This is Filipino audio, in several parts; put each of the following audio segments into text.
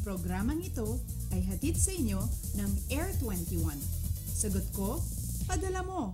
Programang ito ay hatid sa inyo ng Air 21. Sagot ko, padala mo!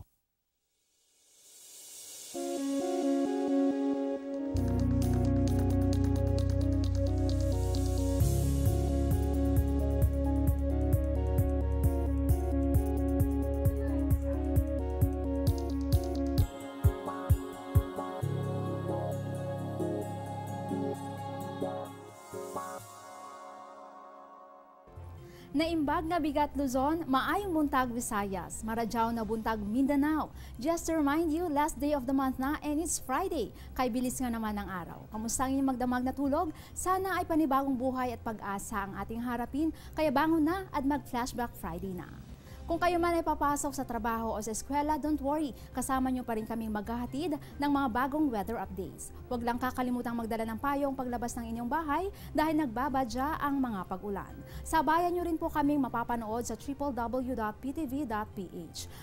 Naimbag na bigat Luzon, maayong buntag Visayas, maradyaw na buntag Mindanao. Just to remind you, last day of the month na and it's Friday. Kay bilis nga naman ang araw. Kamusta ang inyong magdamag na tulog? Sana ay panibagong buhay at pag-asa ang ating harapin. Kaya bangon na at mag-flashback Friday na. Kung kayo man ay papasok sa trabaho o sa eskwela, don't worry, kasama nyo pa rin kaming maghahatid ng mga bagong weather updates. Huwag lang kakalimutang magdala ng payong paglabas ng inyong bahay dahil nagbabadya ang mga pag-ulan. Sabayan nyo rin po kaming mapapanood sa www.ptv.ph.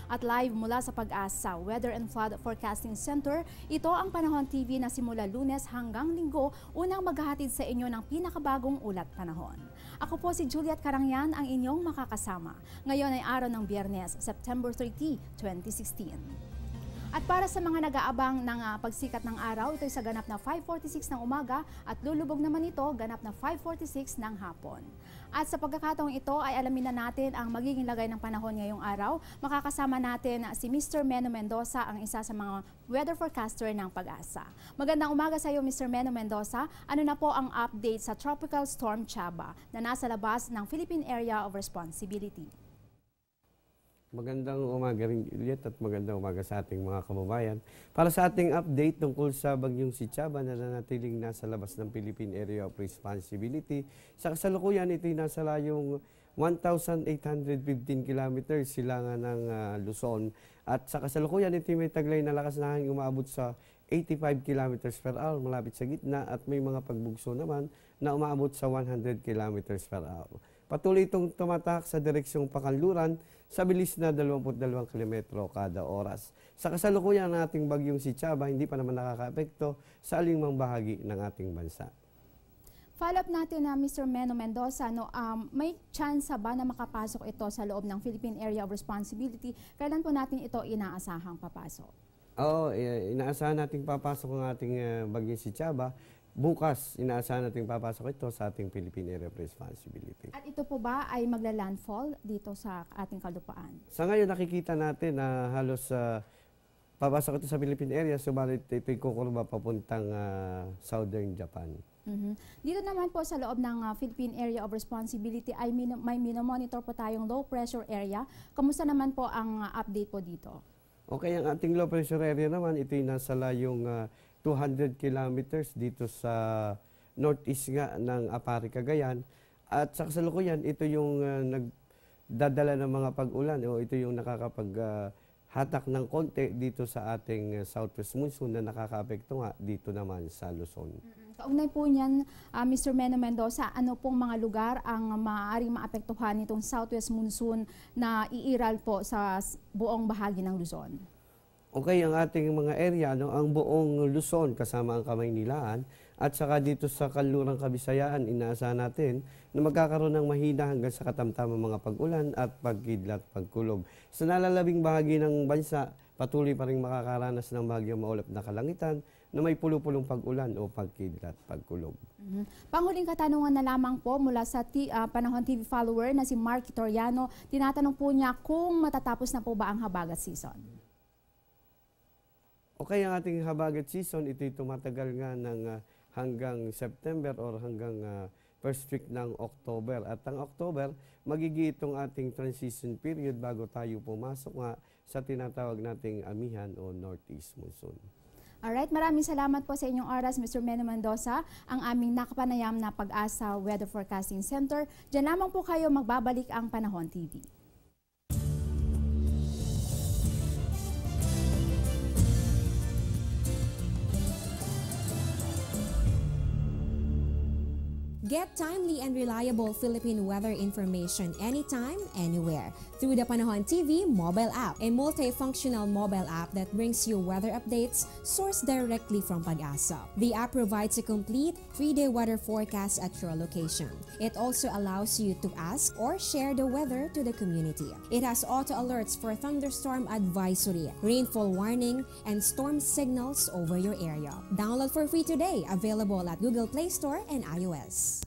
At live mula sa Pag-asa Weather and Flood Forecasting Center, ito ang Panahon TV na simula Lunes hanggang Linggo, unang maghahatid sa inyo ng pinakabagong ulat panahon. Ako po si Juliet Carangyan, ang inyong makakasama. Ngayon ay araw ng Biyernes, September 30, 2016. At para sa mga nag-aabang ng pagsikat ng araw, ito ay sa ganap na 5:46 ng umaga at lulubog naman ito ganap na 5:46 ng hapon. At sa pagkakataong ito ay alamin na natin ang magiging lagay ng panahon ngayong araw. Makakasama natin si Mr. Meno Mendoza, ang isa sa mga weather forecaster ng Pag-asa. Magandang umaga sa iyo, Mr. Meno Mendoza. Ano na po ang update sa Tropical Storm Chaba na nasa labas ng Philippine Area of Responsibility? Magandang umaga rin, Juliet, at magandang umaga sa ating mga kababayan. Para sa ating update tungkol sa bagyong si Chaba na nanatiling nasa labas ng Philippine Area of Responsibility, sa kasalukuyan ito'y nasa layong 1,815 kilometers silangan ng Luzon. At sa kasalukuyan ito'y may taglay na lakas na hangin umabot sa 85 kilometers per hour malapit sa gitna at may mga pagbugso naman na umaabot sa 100 kilometers per hour. Patuloy itong tumatak sa direksyong Pakanluran sa bilis na 22 km kada oras. Sa kasalukuyan ng ating bagyong si Chaba, hindi pa naman nakakaapekto sa alingmang bahagi ng ating bansa. Follow-up natin na Mr. Meno Mendoza, may chance ba na makapasok ito sa loob ng Philippine Area of Responsibility? Kailan po natin ito inaasahang papasok? Oo, inaasahan nating papasok ang ating bagyong si Chaba. Bukas, inaasahan natin papasok ito sa ating Philippine Area of Responsibility. At ito po ba ay magla-landfall dito sa ating kalupaan? Sa ngayon, nakikita natin na halos papasok ito sa Philippine Area, subalit ito'y kukurba papuntang Southern Japan. Dito naman po sa loob ng Philippine Area of Responsibility ay may minomonitor po tayong low pressure area. Kamusta naman po ang update po dito? Okay, ang ating low pressure area naman, ito'y nasa layong 200 kilometers dito sa northeast nga ng Apari, Cagayan. At sa kasalukuyan, ito yung nagdadala ng mga pag-ulan o ito yung nakakapaghatak ng konti dito sa ating southwest monsoon na nakakaapekto nga dito naman sa Luzon. Kaugnay po niyan, Mr. Meno Mendoza, ano pong mga lugar ang maaaring maapektuhan nitong southwest monsoon na iiral po sa buong bahagi ng Luzon? Okay, ang ating mga area, ang buong Luzon kasama ang Kamaynilaan at saka dito sa Kanlurang Kabisayaan, inaasahan natin na magkakaroon ng mahina hanggang sa katamtamang mga pag-ulan at pagkidlat, pagkulog. Sa nalalabing bahagi ng bansa, patuloy pa rin makakaranas ng bagyong maulap na kalangitan na may pulo-pulong pag-ulan o pagkidlat, pagkulog. Panghuling katanungan na lamang po mula sa Panahon TV follower na si Mark Toriano. Tinatanong po niya kung matatapos na po ba ang habagat season. Okay, ang ating habagat season, ito'y tumatagal nga ng hanggang September or hanggang first week ng October. At ang October, magiging itong ating transition period bago tayo pumasok nga sa tinatawag nating amihan o northeast monsoon. Alright, maraming salamat po sa inyong oras, Mr. Meno Mendoza, ang aming nakapanayam na Pag-asa Weather Forecasting Center. Diyan lamang po kayo magbabalik ang Panahon TV. Get timely and reliable Philippine weather information anytime, anywhere through the Panahon TV mobile app, a multifunctional mobile app that brings you weather updates sourced directly from Pag-asa. The app provides a complete 3-day weather forecast at your location. It also allows you to ask or share the weather to the community. It has auto alerts for thunderstorm advisory, rainfall warning, and storm signals over your area. Download for free today, available at Google Play Store and iOS.